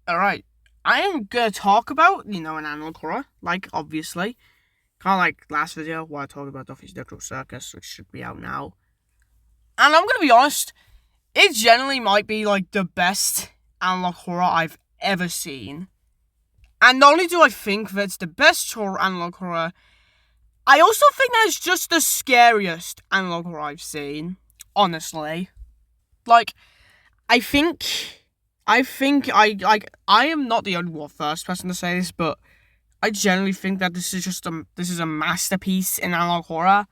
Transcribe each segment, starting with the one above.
Alright. I am gonna talk about, an animal horror, like, obviously. Kind of like last video where I talked about Duffy's Electro Circus, which should be out now. And I'm gonna be honest, it generally might be, like, the best analog horror I've ever seen. And not only do I think that it's the best analog horror, I also think that it's just the scariest analog horror I've seen. Honestly. Like, I think I am not the only first person to say this, but I generally think that this is a masterpiece in analog horror,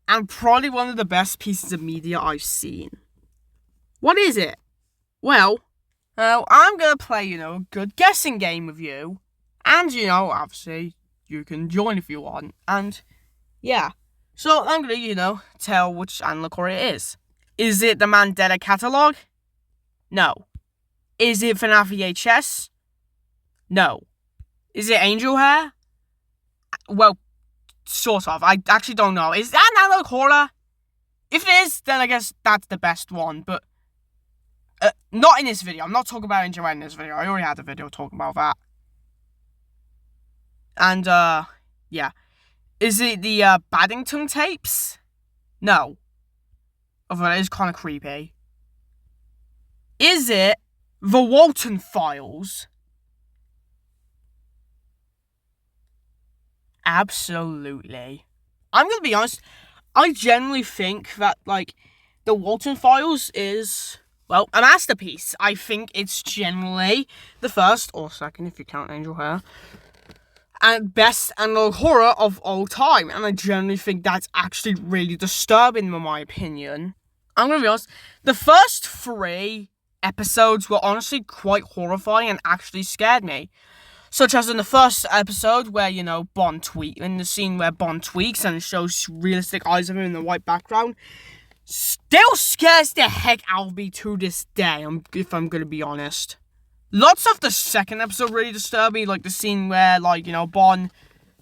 and probably one of the best pieces of media I've seen. What is it? Well, I'm gonna play, a good guessing game with you, and obviously you can join if you want, and yeah. So I'm gonna, tell which analog horror it is. Is it the Mandela Catalog? No. Is it FNAF VHS? No. Is it Angel Hair? Well, sort of. I actually don't know. Is that an analog horror? If it is, then I guess that's the best one, but not in this video. I'm not talking about Angel Hair in this video. I already had a video talking about that. And, yeah. Is it the Paddington tapes? No. Although it is kind of creepy. Is it the Walton Files? Absolutely. I'm gonna be honest, I generally think that, the Walton Files is, a masterpiece. I think it's generally the first, or second if you count Angel Hair, and best analog horror of all time. And I generally think that's actually really disturbing, in my opinion. I'm gonna be honest, the first 3 episodes were honestly quite horrifying and actually scared me. Such as in the first episode where, Bond in the scene where Bond tweaks and shows realistic eyes of him in the white background, still scares the heck out of me to this day, if I'm gonna be honest. Lots of the second episode really disturbed me, like the scene where, Bond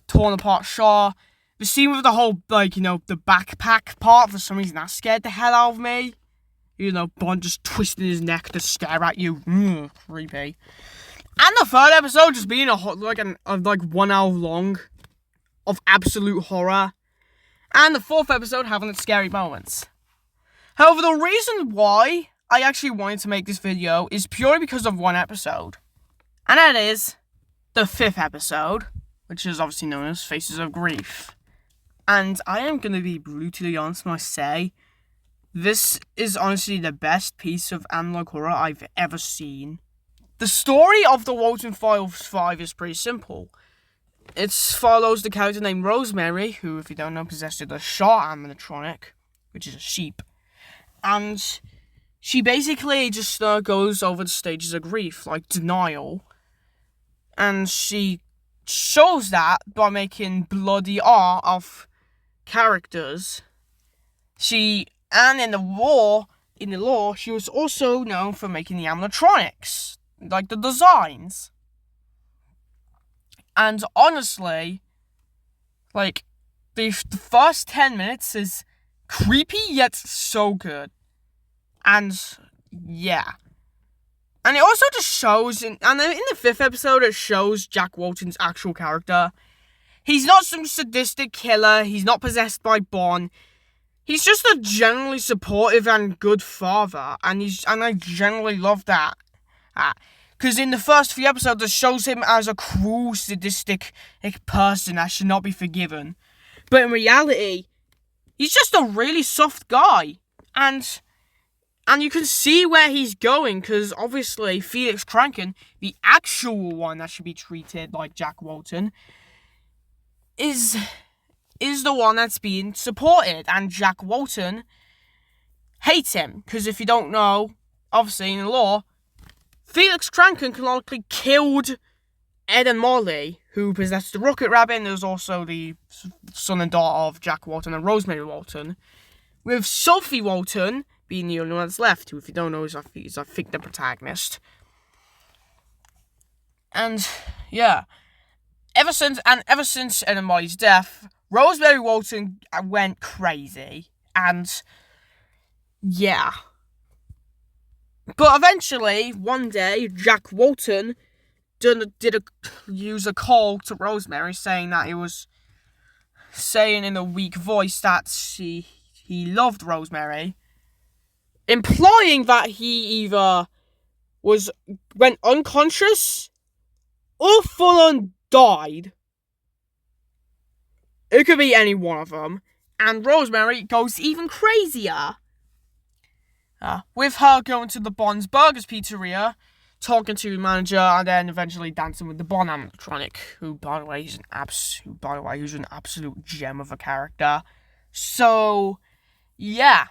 torn apart Shaw. The scene with the whole, the backpack part, for some reason, that scared the hell out of me. Bond just twisting his neck to stare at you. Creepy. And the third episode just being a 1 hour long of absolute horror. And the fourth episode having its scary moments. However, the reason why I actually wanted to make this video is purely because of one episode. And that is the 5th episode, which is obviously known as Faces of Grief. And I am going to be brutally honest when I say, this is honestly the best piece of analog horror I've ever seen. The story of the Walton Files 5 is pretty simple. It follows the character named Rosemary, who, if you don't know, possessed a Shaw animatronic, which is a sheep. And she basically just goes over the stages of grief, like denial. And she shows that by making bloody art of characters. And in the lore, she was also known for making the animatronics, like the designs. And honestly, the first 10 minutes is creepy yet so good. And yeah. And it also just shows, in the 5th episode, it shows Jack Walton's actual character. He's not some sadistic killer. He's not possessed by Bond. He's just a generally supportive and good father. And I generally love that. Because in the first 3 episodes, it shows him as a cruel, sadistic person that should not be forgiven. But in reality, he's just a really soft guy. And you can see where he's going, because obviously Felix Kranken, the actual one that should be treated like Jack Walton, is the one that's being supported. And Jack Walton hates him, because if you don't know, obviously in the law, Felix Kranken canonically killed Ed and Molly, who possessed the Rocket Rabbit, and there's also the son and daughter of Jack Walton and Rosemary Walton, with Sophie Walton being the only one that's left, who, if you don't know, is I think the protagonist. And yeah, ever since Ed and Molly's death, Rosemary Walton went crazy, and yeah. But eventually, one day, Jack Walton use a call to Rosemary, saying that he was saying in a weak voice that he loved Rosemary, implying that he either went unconscious or full on died. It could be any one of them. And Rosemary goes even crazier. With her going to the Bon's Burgers pizzeria, talking to the manager, and then eventually dancing with the Bon animatronic, who, by the way, is an absolute gem of a character. So, yeah.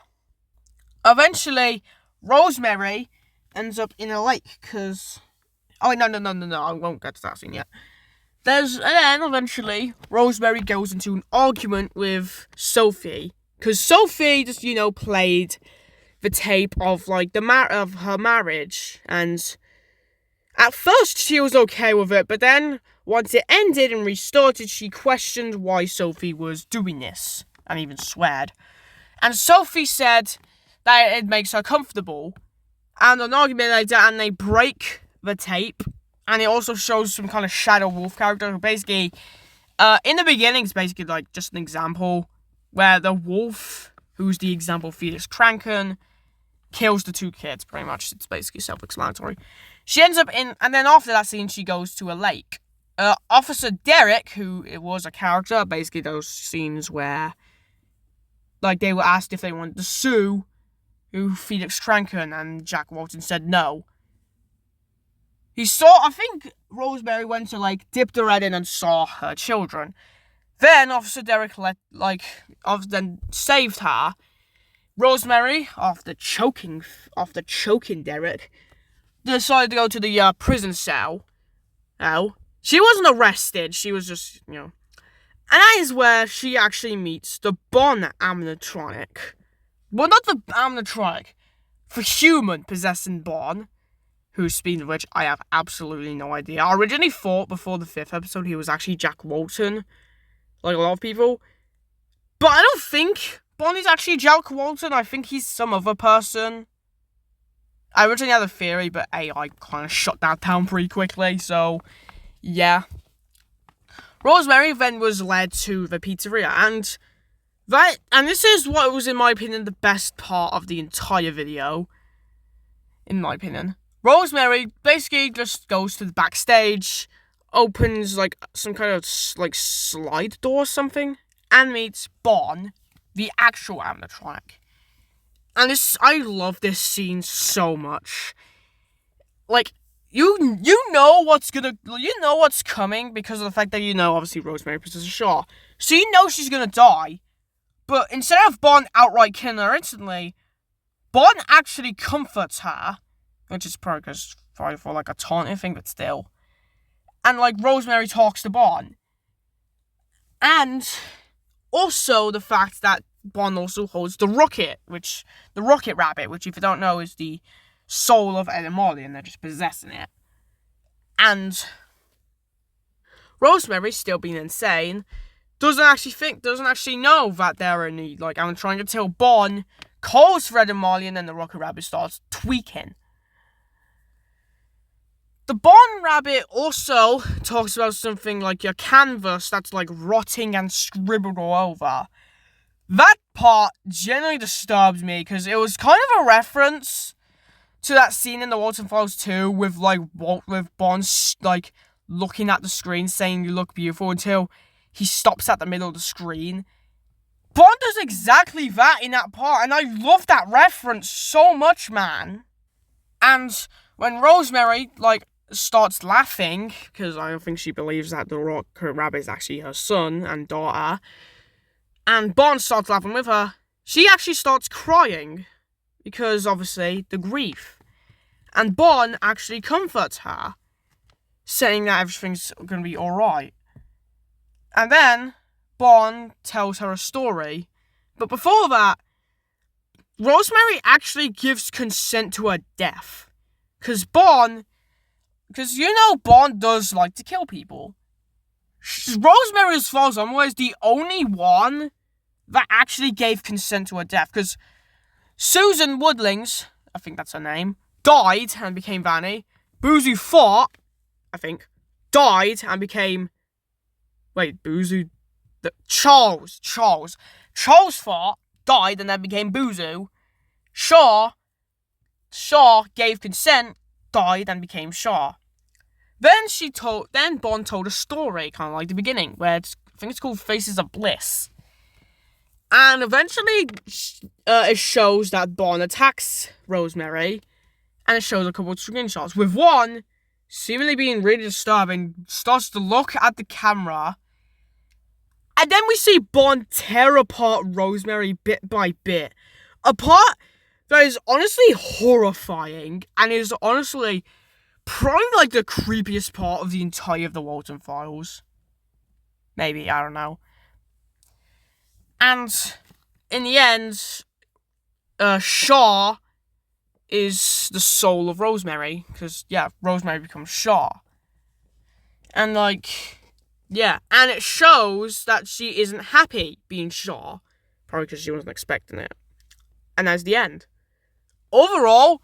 Eventually, Rosemary ends up in a lake, because... Oh, wait, no, I won't get to that scene yet. And then, eventually, Rosemary goes into an argument with Sophie, because Sophie just, played the tape of, of her marriage, and at first she was okay with it, but then, once it ended and restarted, she questioned why Sophie was doing this, and even sweared. And Sophie said that it makes her comfortable, and an argument like that, and they break the tape, and it also shows some kind of Shadow Wolf character. Basically, in the beginning, it's basically just an example where the wolf, who's the example Felix Kranken, kills the two kids, pretty much. It's basically self-explanatory. She ends up and then after that scene, she goes to a lake. Officer Derek, who it was a character, basically those scenes where, they were asked if they wanted to sue Felix Kranken, and Jack Walton said no. I think Rosemary went to, dip the red in and saw her children. Then Officer Derek then saved her. Rosemary, after choking Derek, decided to go to the prison cell. Now, she wasn't arrested, she was just, And that is where she actually meets the Bon animatronic. Well, not the animatronic, the human possessing Bon, whose speed of which I have absolutely no idea. I originally thought before the 5th episode he was actually Jack Walton, like a lot of people. But I don't think Bonnie's actually Jack Walton. I think he's some other person. I originally had a theory, but AI kind of shut that down pretty quickly, so yeah. Rosemary then was led to the pizzeria, and this is what was, in my opinion, the best part of the entire video. In my opinion. Rosemary basically just goes to the backstage, opens some kind of slide door or something, and meets Bon, the actual animatronic. And I love this scene so much. You know what's coming because of the fact that obviously Rosemary possesses Shaw. So you know she's gonna die. But instead of Bon outright killing her instantly, Bon actually comforts her. Which is probably for a taunting thing, but still. And Rosemary talks to Bon. And also the fact that Bon also holds the Rocket Rabbit, which if you don't know is the soul of Ed and Molly, and they're just possessing it. And Rosemary, still being insane, doesn't actually know that they're in need. I'm trying to tell Bon, calls for Ed and Molly, and then the Rocket Rabbit starts tweaking. The Bon Rabbit also talks about something like your canvas that's rotting and scribbled all over. That part generally disturbs me because it was kind of a reference to that scene in The Walton Files 2 with Bon looking at the screen saying you look beautiful until he stops at the middle of the screen. Bon does exactly that in that part, and I love that reference so much, man. And when Rosemary starts laughing, because I don't think she believes that the Rocket Rabbit is actually her son and daughter, and Bon starts laughing with her, she actually starts crying, because obviously the grief. And Bon actually comforts her, saying that everything's going to be alright. And then Bon tells her a story, but before that, Rosemary actually gives consent to her death, because Bon does like to kill people. Rosemary, as far as I'm aware, is the only one that actually gave consent to her death. Because Susan Woodlings, I think that's her name, died and became Vanny. Boozy fought I think, died and became... Wait, Buzu... Charles fought, died, and then became Buzu. Shaw gave consent, died, and became Shaw. Then Bond told a story, kind of like the beginning, where I think it's called Faces of Bliss. And eventually, it shows that Bond attacks Rosemary, and it shows a couple of screenshots, with one seemingly being really disturbing, starts to look at the camera, and then we see Bond tear apart Rosemary bit by bit. A part that is honestly horrifying, and is honestly probably like the creepiest part of the entire of the Walton Files. Maybe, I don't know. And in the end, Shaw is the soul of Rosemary, because, yeah, Rosemary becomes Shaw. And, like, yeah, and it shows that she isn't happy being Shaw, probably because she wasn't expecting it. And that's the end. Overall,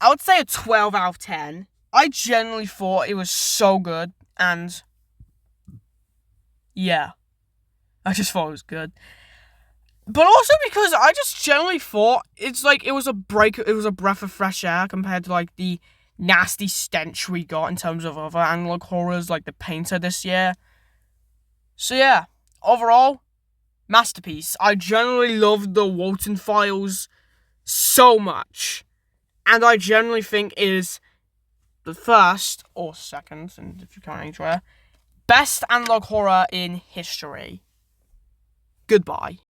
I would say a 12 out of 10. I genuinely thought it was so good, and yeah, I just thought it was good. But also because I just generally thought it's like it was a breath of fresh air compared to like the nasty stench we got in terms of other analog horrors like The Painter this year. So yeah, overall, masterpiece. I generally loved the Walton Files so much, and I generally think it is the first, or second, and if you count anywhere, best analog horror in history. Goodbye.